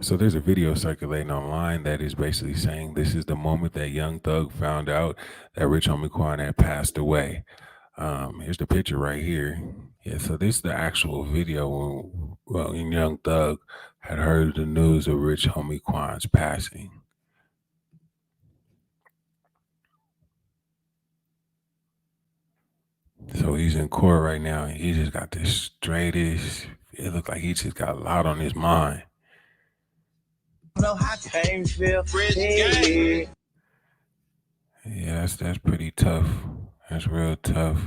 So there's a video circulating online that is basically saying this is the moment that Young Thug found out that Rich Homie Quan had passed away. Here's the picture right here. Yeah, so this is the actual video when Young Thug had heard the news of Rich Homie Quan's passing. So he's in court right now, and he just got this straightest. It looked like he just got a lot on his mind. Know how things feel. Yeah, that's pretty tough. That's real tough.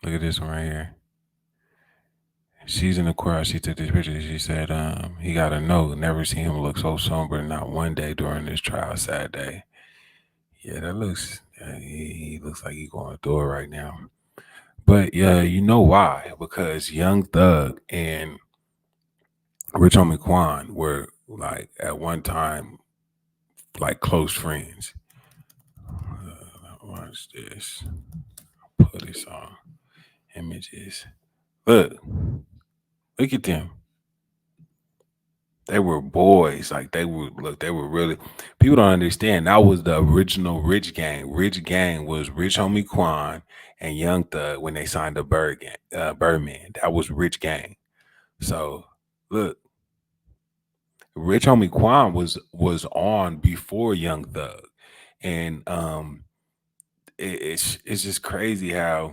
Look at this one right here. She's in the courthouse. She took this picture. She said, he got a note. Never seen him look so somber, not one day during this trial. Sad day. Yeah, that looks. He looks like he's going through it right now. But yeah, you know why? Because Young Thug and Rich Homie Quan were like at one time like close friends. Watch this. Put this on images. Look at them. They were boys. Like they were really, people don't understand. That was the original Rich Gang. Rich Gang was Rich Homie Quan and Young Thug when they signed the Birdman. That was Rich Gang. So look, Rich Homie Quan was on before Young Thug. And it's just crazy how,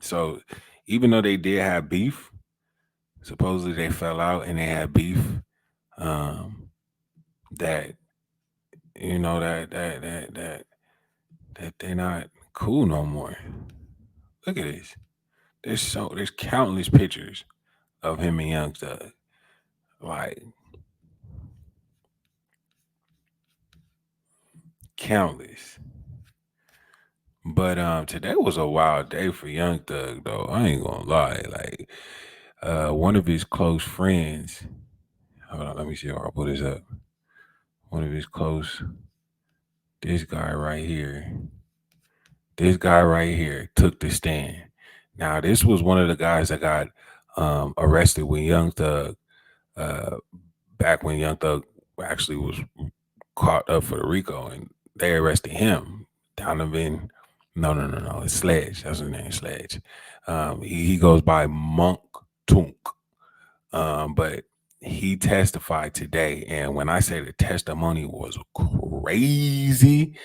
so even though they did have beef, supposedly they fell out and they had beef, that you know that they're not cool no more. Look at this. There's countless pictures of him and Young Thug. Like countless. But today was a wild day for Young Thug though. I ain't gonna lie. Like one of his close friends, hold on, let me see if I'll put this up. One of his this guy right here took the stand. Now, this was one of the guys that got arrested when Young Thug, back when Young Thug actually was caught up for the RICO, and they arrested him. Donovan, no, it's Sledge. That's his name, Sledge. He goes by Monk Tunk. But he testified today, and when I say the testimony was crazy,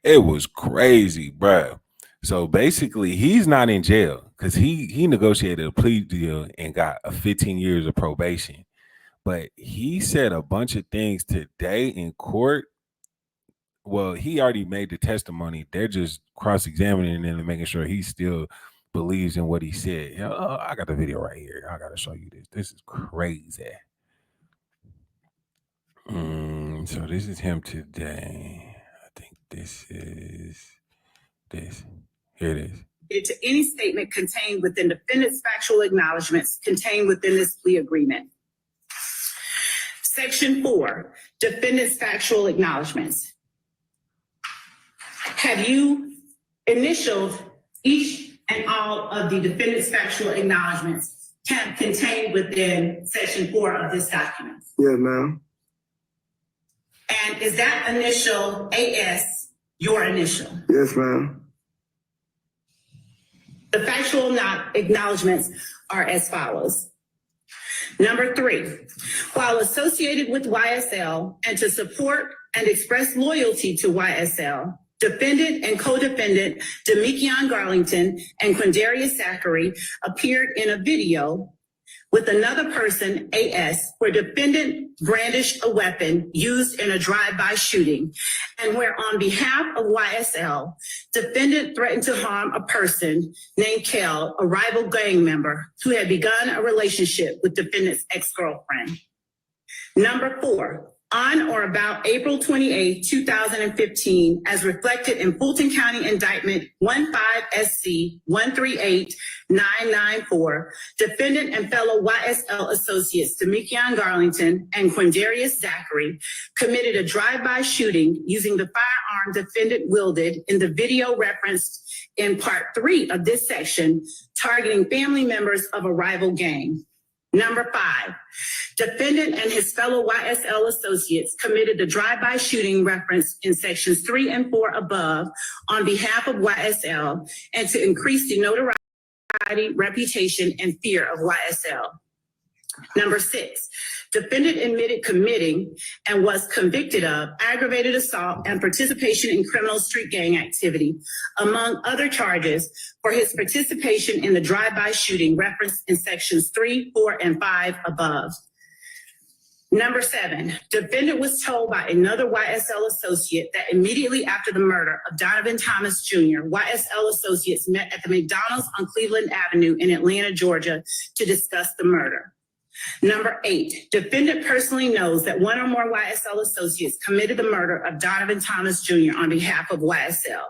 it was crazy, bro. So basically, he's not in jail because he negotiated a plea deal and got a 15 years of probation. But he said a bunch of things today in court. Well, he already made the testimony. They're just cross-examining him and making sure he still believes in what he said. I got the video right here. I got to show you this. This is crazy. So this is him today. I think this is this. Here it is. To any statement contained within defendant's factual acknowledgments contained within this plea agreement. Section 4, defendant's factual acknowledgments. Have you initialed each and all of the defendant's factual acknowledgments contained within section 4 of this document? Yes, ma'am. And is that initial AS your initial? Yes, ma'am. The factual acknowledgments are as follows. Number 3, while associated with YSL and to support and express loyalty to YSL, defendant and co-defendant Demikion Garlington and Quindarius Zachary appeared in a video with another person, AS, where defendant brandished a weapon used in a drive-by shooting, and where on behalf of YSL, defendant threatened to harm a person named Kel, a rival gang member who had begun a relationship with defendant's ex-girlfriend. Number 4, on or about April 28, 2015, as reflected in Fulton County Indictment 15SC 138994, defendant and fellow YSL associates Demikion Garlington and Quindarius Zachary committed a drive-by shooting using the firearm defendant wielded in the video referenced in Part 3 of this section, targeting family members of a rival gang. Number 5, defendant and his fellow YSL associates committed the drive-by shooting referenced in sections 3 and 4 above on behalf of YSL and to increase the notoriety, reputation, and fear of YSL. Number 6, defendant admitted committing and was convicted of aggravated assault and participation in criminal street gang activity, among other charges, for his participation in the drive-by shooting referenced in sections 3, 4, and 5 above. Number 7, defendant was told by another YSL associate that immediately after the murder of Donovan Thomas Jr., YSL associates met at the McDonald's on Cleveland Avenue in Atlanta, Georgia, to discuss the murder. Number 8, defendant personally knows that one or more YSL associates committed the murder of Donovan Thomas Jr. on behalf of YSL.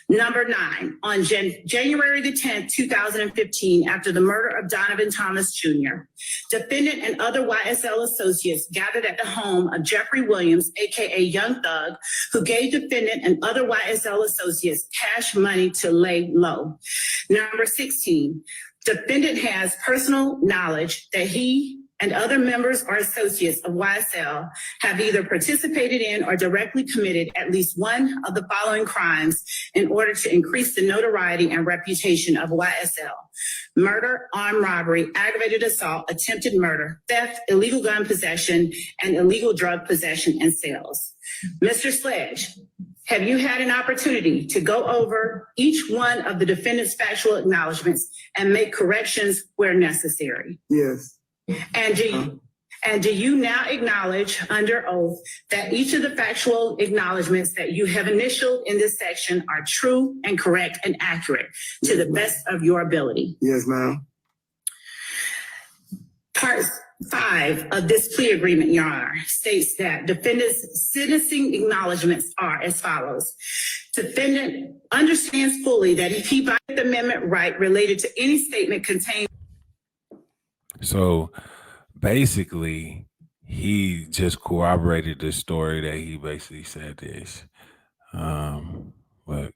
Number 9, on January the 10th, 2015, after the murder of Donovan Thomas Jr., defendant and other YSL associates gathered at the home of Jeffrey Williams, aka Young Thug, who gave defendant and other YSL associates cash money to lay low. Number 16, defendant has personal knowledge that he and other members or associates of YSL have either participated in or directly committed at least one of the following crimes in order to increase the notoriety and reputation of YSL: murder, armed robbery, aggravated assault, attempted murder, theft, illegal gun possession, and illegal drug possession and sales. Mr. Sledge, have you had an opportunity to go over each one of the defendant's factual acknowledgments and make corrections where necessary? Yes. And do you now acknowledge under oath that each of the factual acknowledgments that you have initialed in this section are true and correct and accurate to the best of your ability? Yes, ma'am. Part 5 of this plea agreement, Your Honor, states that defendant's sentencing acknowledgments are as follows. Defendant understands fully that if he violates the amendment right related to any statement contained. So basically, he just corroborated the story that he basically said this. But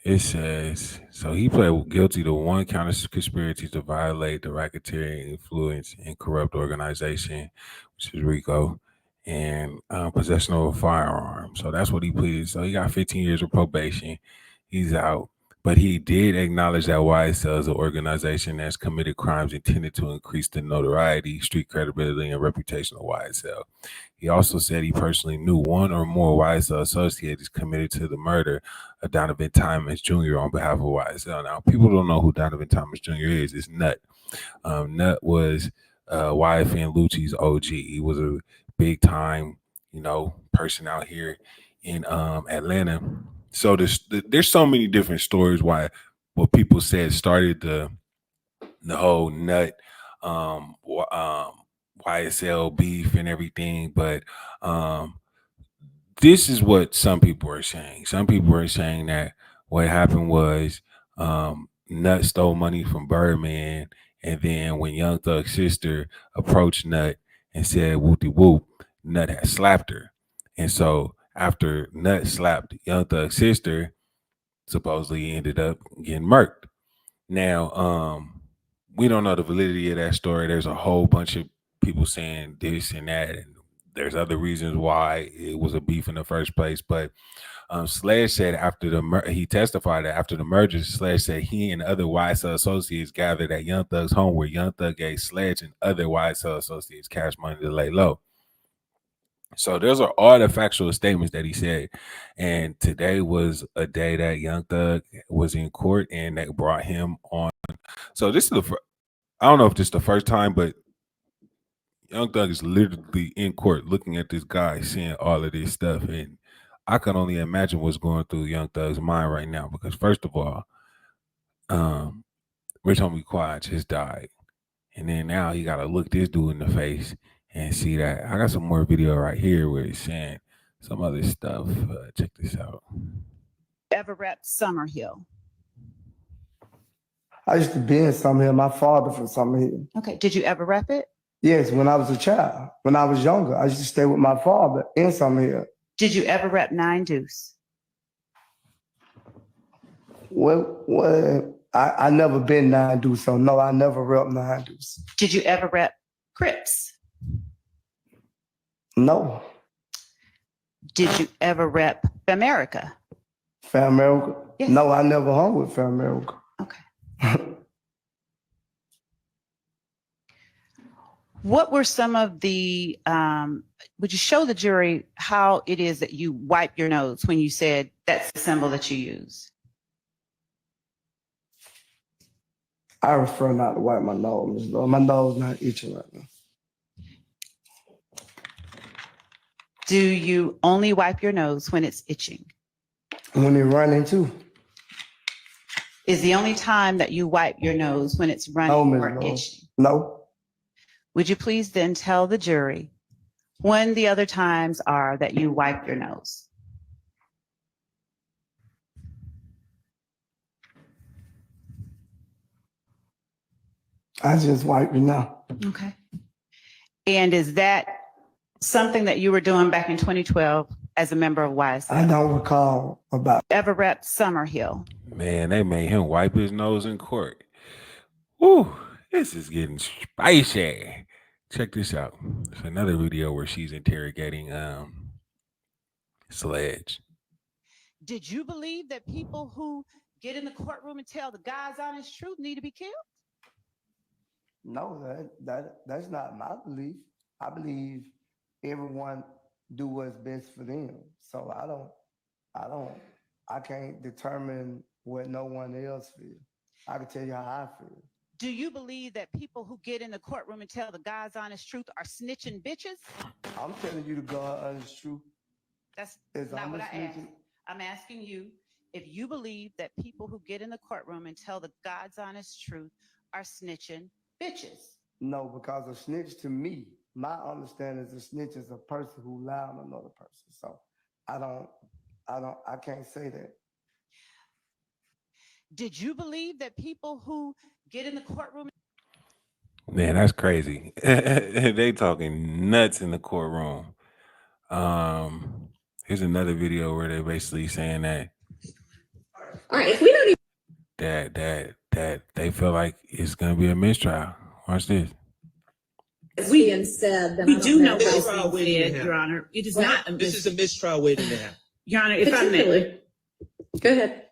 it says, so he pled guilty to 1 count of conspiracy to violate the racketeering influence and corrupt organization, which is RICO, and possession of a firearm. So that's what he pleaded. So he got 15 years of probation. He's out. But he did acknowledge that YSL is an organization that's committed crimes intended to increase the notoriety, street credibility, and reputation of YSL. He also said he personally knew one or more YSL associates committed to the murder of Donovan Thomas Jr. on behalf of YSL. Now, people don't know who Donovan Thomas Jr. is. It's Nut. Nut was YFN Lucci's OG. He was a big time, person out here in Atlanta. So there's so many different stories why what people said started the whole Nut YSL beef and everything, but this is what some people are saying. Some people are saying that what happened was Nut stole money from Birdman, and then when Young Thug's sister approached Nut and said whoopty whoop, Nut had slapped her, and so after Nut slapped Young Thug's sister, supposedly he ended up getting murked. Now, we don't know the validity of that story. There's a whole bunch of people saying this and that, and there's other reasons why it was a beef in the first place. But Sledge said after he testified that after the merger, Sledge said he and other YSL associates gathered at Young Thug's home where Young Thug gave Sledge and other YSL associates cash money to lay low. So those are all the factual statements that he said. And today was a day that Young Thug was in court and they brought him on. So this is I don't know if this is the first time, but Young Thug is literally in court looking at this guy saying all of this stuff. And I can only imagine what's going through Young Thug's mind right now. Because first of all, Rich Homie Quan just died. And then now he got to look this dude in the face and see that. I got some more video right here where he's saying some other stuff. Check this out. Ever repped Summerhill? I used to be in Summerhill. My father from Summerhill. Okay. Did you ever rep it? Yes, when I was a child. When I was younger, I used to stay with my father in Summerhill. Did you ever rep 9 Deuce? What I never been 9 Deuce, so no, I never rep 9 Deuce. Did you ever rep Crips? No. Did you ever rep America? Fam America? Yes. No, I never hung with Fam America. Okay. What were some of the, would you show the jury how it is that you wipe your nose when you said that's the symbol that you use? I prefer not to wipe my nose, Ms. Lord. My nose not itching right now. Do you only wipe your nose when it's itching? When you're running too. Is the only time that you wipe your nose when it's No, running Ms. or Lord. itching? No. Would you please then tell the jury when the other times are that you wipe your nose? I just wipe it now. Okay. And is that something that you were doing back in 2012 as a member of YSL? I don't recall about. Ever rep Summerhill? Man, they made him wipe his nose in court. Woo, this is getting spicy. Check this out. It's another video where she's interrogating Sledge. Did you believe that people who get in the courtroom and tell the God's honest truth need to be killed? No, that's not my belief. I believe everyone do what's best for them. So I can't determine what no one else feels. I can tell you how I feel. Do you believe that people who get in the courtroom and tell the God's honest truth are snitching bitches? I'm telling you the God honest truth. That's Is not I'm what a I asked. snitching. I'm asking you if you believe that people who get in the courtroom and tell the God's honest truth are snitching bitches. No, because a snitch to me, my understanding is a snitch is a person who lied on another person. So I can't say that. Did you believe that people who get in the courtroom? Man, that's crazy. They talking nuts in the courtroom. Here's another video where they're basically saying that All right, if we don't that they feel like it's gonna be a mistrial. Watch this. being said, then We do know what is Mistrial being waiting to said, happen. Your Honor. It is What? not a This is a mistrial waiting to happen. Your Honor, if I may, particularly. Go ahead.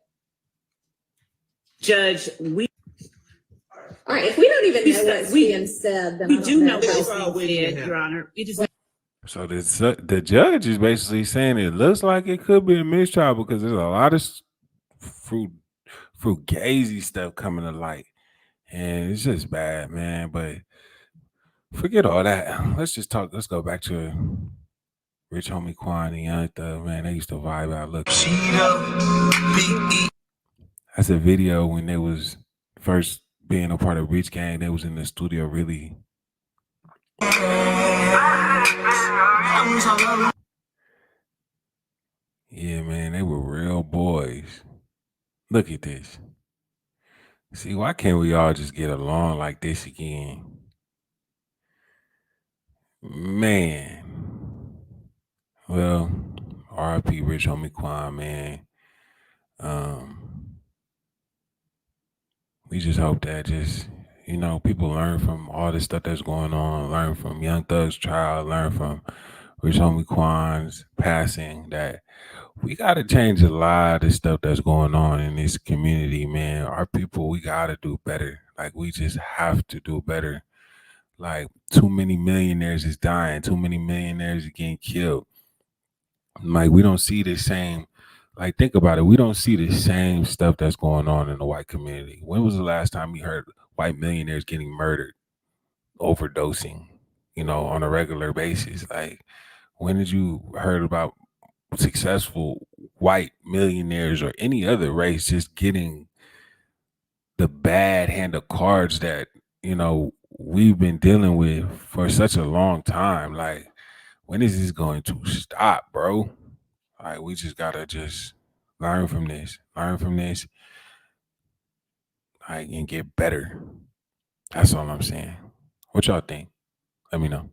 Judge, we All right, if we don't even know what's we- being said, then we I don't do know what is Mistrial being waiting to said, happen. Your Honor. It is not. So the judge is basically saying it looks like it could be a mistrial because there's a lot of fruitgazy stuff coming to light, and it's just bad, man. But forget all that. Let's just talk. Let's go back to Rich Homie Quan and Young Thug, man. They used to vibe out. Look, that's a video when they was first being a part of Rich Gang. They was in the studio really. Yeah, man, they were real boys. Look at this. See, why can't we all just get along like this again? Man. Well, RIP Rich Homie Quan, man. We just hope that people learn from all this stuff that's going on, learn from Young Thug's trial, learn from Rich Homie Quan's passing, that we got to change a lot of stuff that's going on in this community, man. Our people, we got to do better. Like, we just have to do better. Like, too many millionaires is dying. Too many millionaires are getting killed. Like, we don't see the same. Like, think about it. We don't see the same stuff that's going on in the white community. When was the last time you heard white millionaires getting murdered, overdosing, on a regular basis? Like, when did you heard about successful white millionaires or any other race just getting the bad hand of cards that we've been dealing with for such a long time? Like, when is this going to stop, bro? Like, we just gotta just learn from this, like, and get better. That's all I'm saying. What y'all think? Let me know.